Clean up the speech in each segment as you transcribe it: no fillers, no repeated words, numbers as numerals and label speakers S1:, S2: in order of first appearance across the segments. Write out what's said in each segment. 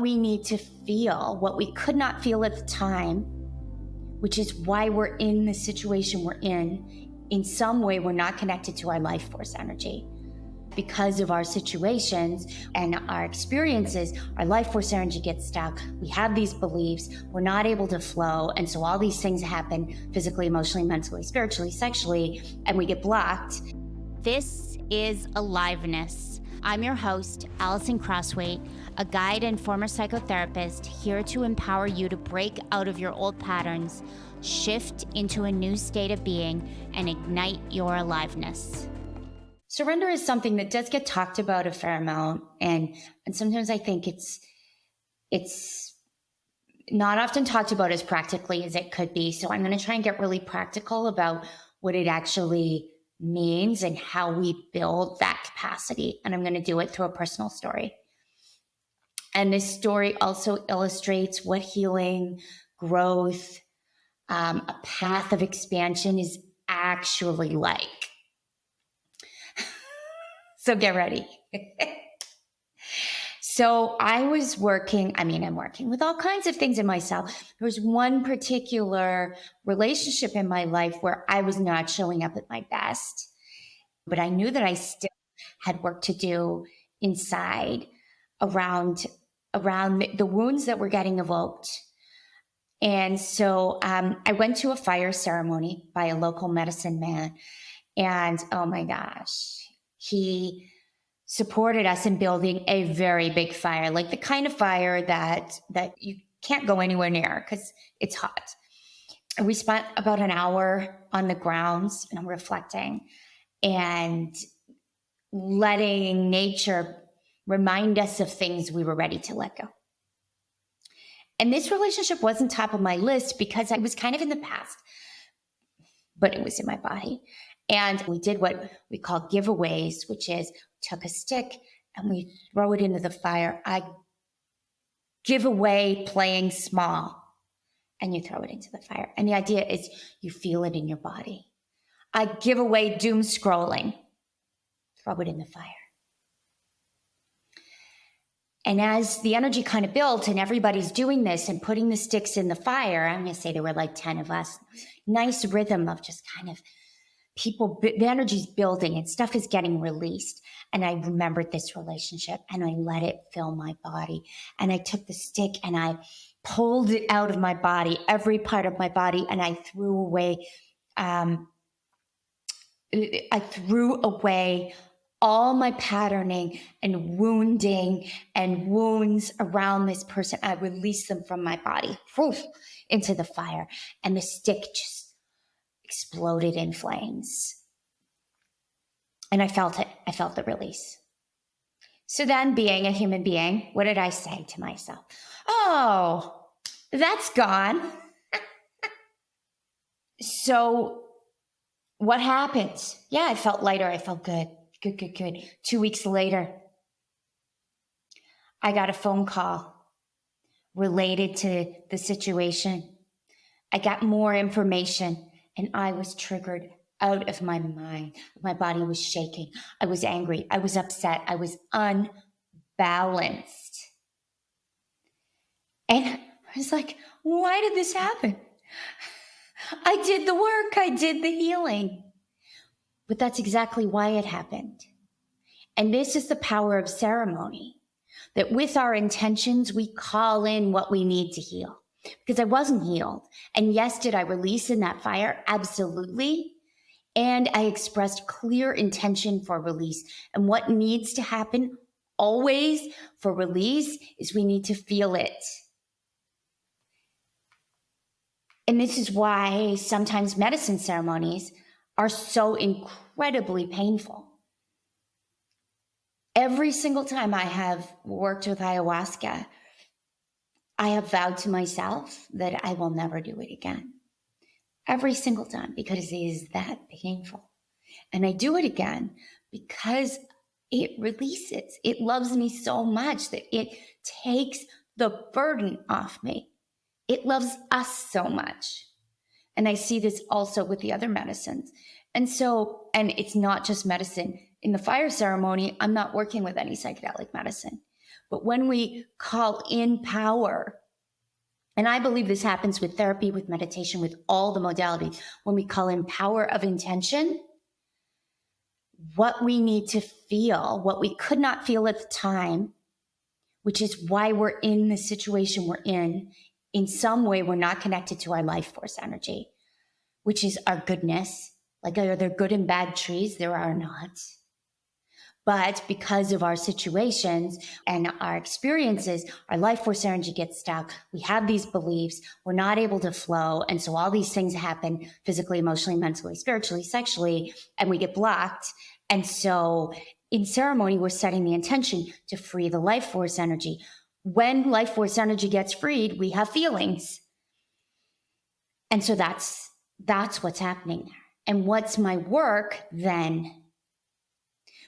S1: We need to feel what we could not feel at the time, which is why we're in the situation we're in. In some way, we're not connected to our life force energy. Because of our situations and our experiences, our life force energy gets stuck. We have these beliefs, we're not able to flow. And so all these things happen physically, emotionally, mentally, spiritually, sexually, and we get blocked.
S2: This is Aliveness. I'm your host, Alison Crosthwait, a guide and former psychotherapist here to empower you to break out of your old patterns, shift into a new state of being, and ignite your aliveness.
S1: Surrender is something that does get talked about a fair amount, and sometimes I think it's not often talked about as practically as it could be. So I'm going to try and get really practical about what it actually means and how we build that capacity. And I'm going to do it through a personal story. And this story also illustrates what healing, growth, a path of expansion is actually like. So get ready. So I'm working with all kinds of things in myself. There was one particular relationship in my life where I was not showing up at my best, but I knew that I still had work to do inside around the wounds that were getting evoked. And so I went to a fire ceremony by a local medicine man, and oh my gosh, he supported us in building a very big fire, like the kind of fire that you can't go anywhere near because it's hot. And we spent about an hour on the grounds and reflecting and letting nature remind us of things we were ready to let go. And this relationship wasn't top of my list because I was kind of in the past, but it was in my body. And we did what we call giveaways, which is took a stick and we throw it into the fire. I give away playing small and you throw it into the fire. And the idea is you feel it in your body. I give away doom scrolling, throw it in the fire. And as the energy kind of built and everybody's doing this and putting the sticks in the fire, I'm going to say there were like 10 of us, nice rhythm of just kind of people, the energy's building and stuff is getting released. And I remembered this relationship and I let it fill my body. And I took the stick and I pulled it out of my body, every part of my body. And I threw away, all my patterning and wounding and wounds around this person. I released them from my body into the fire. And the stick just exploded in flames. And I felt it. I felt the release. So then, being a human being, what did I say to myself? Oh, that's gone. So what happened? Yeah, I felt lighter. I felt good. Good. 2 weeks later, I got a phone call related to the situation. I got more information and I was triggered out of my mind. My body was shaking. I was angry. I was upset. I was unbalanced. And I was like, why did this happen? I did the work. I did the healing. But that's exactly why it happened. And this is the power of ceremony, that with our intentions, we call in what we need to heal. Because I wasn't healed. And yes, did I release in that fire? Absolutely. And I expressed clear intention for release. And what needs to happen always for release is we need to feel it. And this is why sometimes medicine ceremonies are so incredibly painful. Every single time I have worked with ayahuasca, I have vowed to myself that I will never do it again. Every single time, because it is that painful. And I do it again because it releases. It loves me so much that it takes the burden off me. It loves us so much. And I see this also with the other medicines. And it's not just medicine. In the fire ceremony, I'm not working with any psychedelic medicine. But when we call in power, and I believe this happens with therapy, with meditation, with all the modalities, when we call in power of intention, what we need to feel, what we could not feel at the time, which is why we're in the situation we're in some way, we're not connected to our life force energy, which is our goodness. Like, are there good and bad trees? There are not. But because of our situations and our experiences, our life force energy gets stuck. We have these beliefs. We're not able to flow. And so all these things happen physically, emotionally, mentally, spiritually, sexually, and we get blocked. And so in ceremony, we're setting the intention to free the life force energy. When life force energy gets freed, we have feelings. And so that's what's happening there. And what's my work then?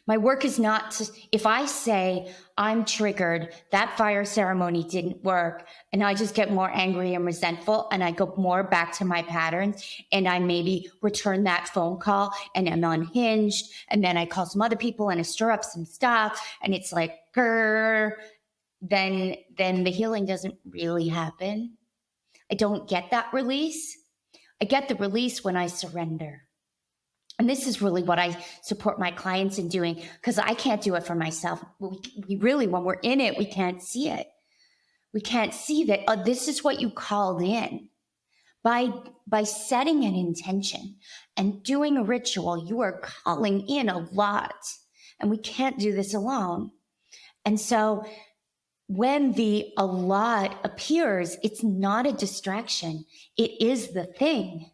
S1: My work is not to, if I say I'm triggered, that fire ceremony didn't work, and I just get more angry and resentful, and I go more back to my patterns, and I maybe return that phone call and I'm unhinged, and then I call some other people and I stir up some stuff, and it's like, grrr, then the healing doesn't really happen. I don't get that release. I get the release when I surrender. And this is really what I support my clients in doing, because I can't do it for myself. We really, when we're in it, we can't see it. We can't see that, oh, this is what you called in. By setting an intention and doing a ritual, you are calling in a lot. And we can't do this alone. And so when the a lot appears, it's not a distraction. It is the thing.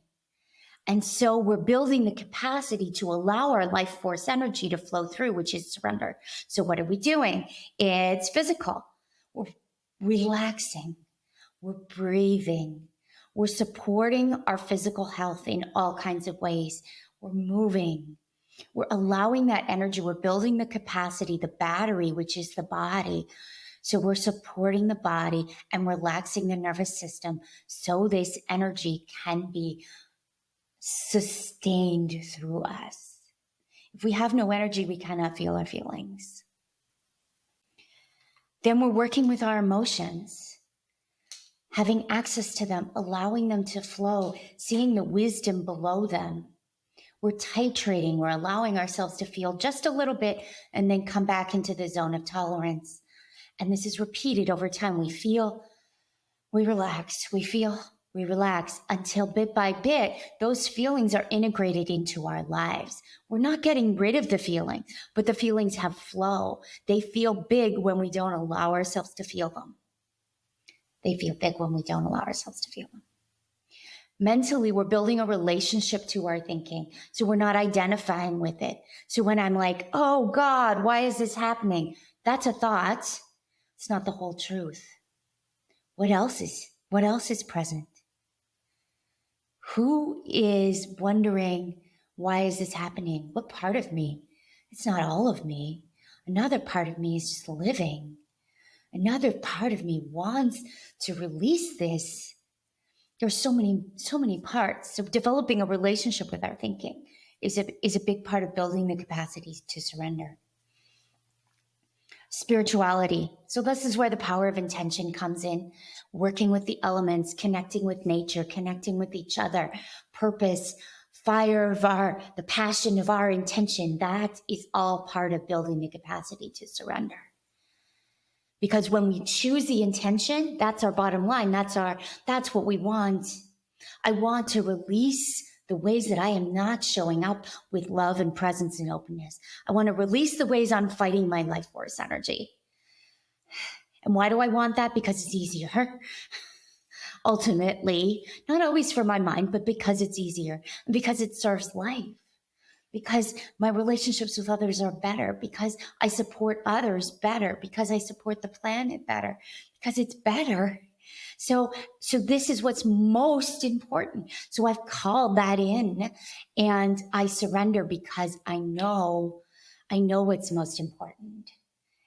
S1: And so we're building the capacity to allow our life force energy to flow through, which is surrender. So what are we doing? It's physical. We're relaxing. We're breathing. We're supporting our physical health in all kinds of ways. We're moving. We're allowing that energy. We're building the capacity, the battery, which is the body. So we're supporting the body and relaxing the nervous system so this energy can be sustained through us. If we have no energy, we cannot feel our feelings. Then we're working with our emotions, having access to them, allowing them to flow, seeing the wisdom below them. We're titrating, we're allowing ourselves to feel just a little bit and then come back into the zone of tolerance. And this is repeated over time. We feel, we relax, we feel, we relax, until bit by bit, those feelings are integrated into our lives. We're not getting rid of the feelings, but the feelings have flow. They feel big when we don't allow ourselves to feel them. They feel big when we don't allow ourselves to feel them. Mentally, we're building a relationship to our thinking. So we're not identifying with it. So when I'm like, oh God, why is this happening? That's a thought. It's not the whole truth. What else is present? Who is wondering, why is this happening? What part of me? It's not all of me. Another part of me is just living. Another part of me wants to release this. There's so many parts. So developing a relationship with our thinking is a big part of building the capacity to surrender. Spirituality. So this is where the power of intention comes in, working with the elements, connecting with nature, connecting with each other, purpose, fire of the passion of our intention. That is all part of building the capacity to surrender. Because when we choose the intention, that's our bottom line. That's what we want. I want to release the ways that I am not showing up with love and presence and openness. I want to release the ways I'm fighting my life force energy. And why do I want that? Because it's easier. Ultimately, not always for my mind, but because it's easier, because it serves life, because my relationships with others are better, because I support others better, because I support the planet better, because it's better. So this is what's most important. So I've called that in and I surrender because I know what's most important.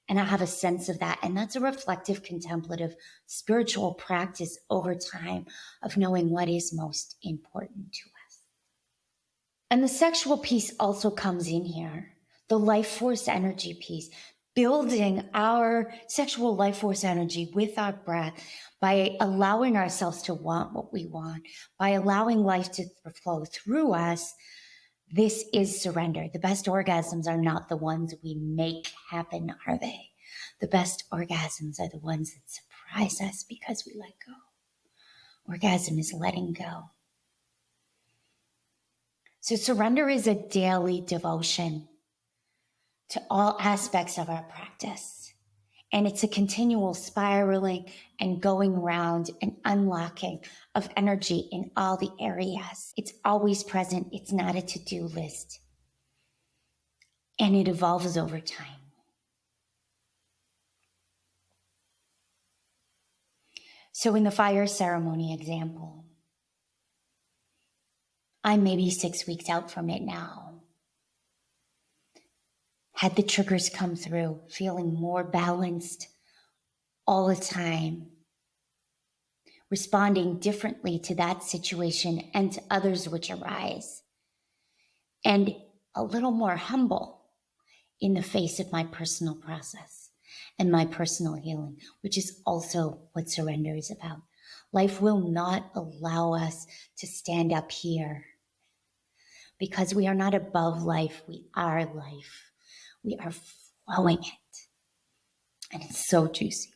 S1: And I have a sense of that. And that's a reflective, contemplative, spiritual practice over time of knowing what is most important to us. And the sexual piece also comes in here. The life force energy piece. building our sexual life force energy with our breath, by allowing ourselves to want what we want, by allowing life to flow through us. This is surrender. The best orgasms are not the ones we make happen, are they? The best orgasms are the ones that surprise us because we let go. Orgasm is letting go. So surrender is a daily devotion to all aspects of our practice. And it's a continual spiraling and going around and unlocking of energy in all the areas. It's always present. It's not a to-do list. And it evolves over time. So in the fire ceremony example, I'm maybe 6 weeks out from it now. Had the triggers come through, feeling more balanced all the time, responding differently to that situation and to others which arise, and a little more humble in the face of my personal process and my personal healing, which is also what surrender is about. Life will not allow us to stand up here because we are not above life. We are life. We are flowing it. And it's so juicy.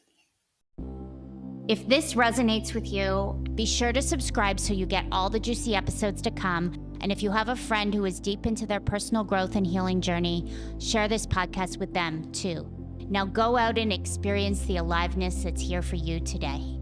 S2: If this resonates with you, be sure to subscribe so you get all the juicy episodes to come. And if you have a friend who is deep into their personal growth and healing journey, share this podcast with them too. Now go out and experience the aliveness that's here for you today.